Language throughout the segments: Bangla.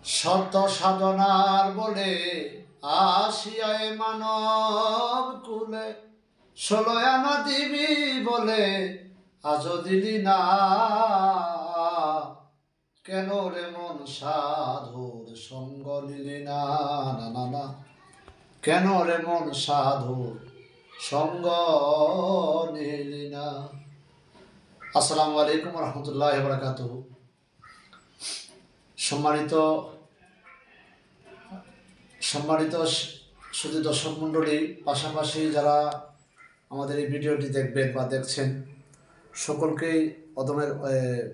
শত সাধনার বলে আসিয়ায় মানব কুলে, 16 আনা দিবি বলে আজও দিলি না। কেন রে মন সাধুর সঙ্গ নিলি না? না না না, কেন রে মন সাধুর সঙ্গ নিলি না? আসসালামু আলাইকুম রহমতুল্লাহি ওয়া বারাকাতুহু। সম্মানিত শুধু দর্শক মণ্ডলী, পাশাপাশি যারা আমাদের এই ভিডিওটি দেখবেন বা দেখছেন, সকলকেই অদমের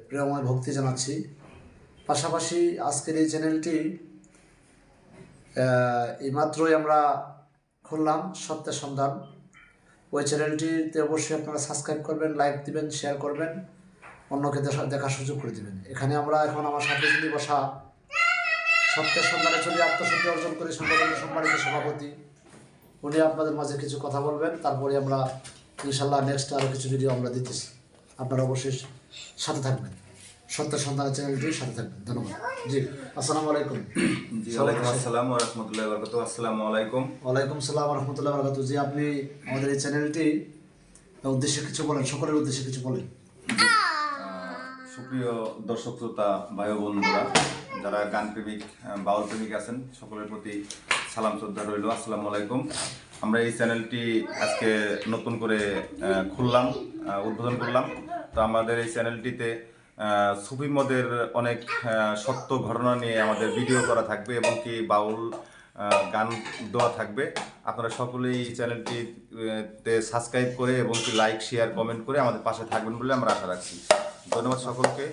প্রেমময় ভক্তি জানাচ্ছি। পাশাপাশি আজকের এই চ্যানেলটি এইমাত্রই আমরা খুললাম, সত্যের সন্ধান। ওই চ্যানেলটিতে অবশ্যই আপনারা সাবস্ক্রাইব করবেন, লাইক দিবেন, শেয়ার করবেন, অন্যকে দেখার সুযোগ করে দেবেন। এখানে আমরা এখন আমার সাথে যিনি বসা, সত্যের সন্ধানে চলে আত্মশুদ্ধি অর্জন করে সংগঠনের সম্মানিত সভাপতি, উনি আপনাদের মাঝে কিছু কথা বলবেন। তারপরে আমরা ইনশাল্লাহ নেক্সট আরও কিছু ভিডিও আমরা দিতেছি। আপনারা অবশ্যই সাথে থাকবেন, সত্যের সন্ধানের চ্যানেলটির সাথে থাকবেন। ধন্যবাদ। জি, আসসালামু আলাইকুম। জি, ওয়ালাইকুম আসসালাম ওয়া রাহমাতুল্লাহি ওয়া বারাকাতুহু। আসসালামু আলাইকুম। ওয়ালাইকুম সালাম ওয়া রাহমাতুল্লাহি ওয়া বারাকাতুহু। জি, আপনি আমাদের এই চ্যানেলটি উদ্দেশ্যে কিছু বলেন, সকলের উদ্দেশ্যে কিছু বলেন। সুপ্রিয় দর্শক শ্রোতা ভাই ও বন্ধুরা, যারা গান প্রেমিক, বাউল প্রেমিক আছেন, সকলের প্রতি সালাম শ্রদ্ধা রইল। আসসালামু আলাইকুম। আমরা এই চ্যানেলটি আজকে নতুন করে খুললাম, উদ্বোধন করলাম। তো আমাদের এই চ্যানেলটিতে সুফি মদের অনেক সত্য ঘটনা নিয়ে আমাদের ভিডিও করা থাকবে এবং কি বাউল গান দেওয়া থাকবে। আপনারা সকলেই এই চ্যানেলটিতে সাবস্ক্রাইব করে এবং কি লাইক, শেয়ার, কমেন্ট করে আমাদের পাশে থাকবেন বলে আমরা আশা রাখছি। ধন্যবাদ সকলকে।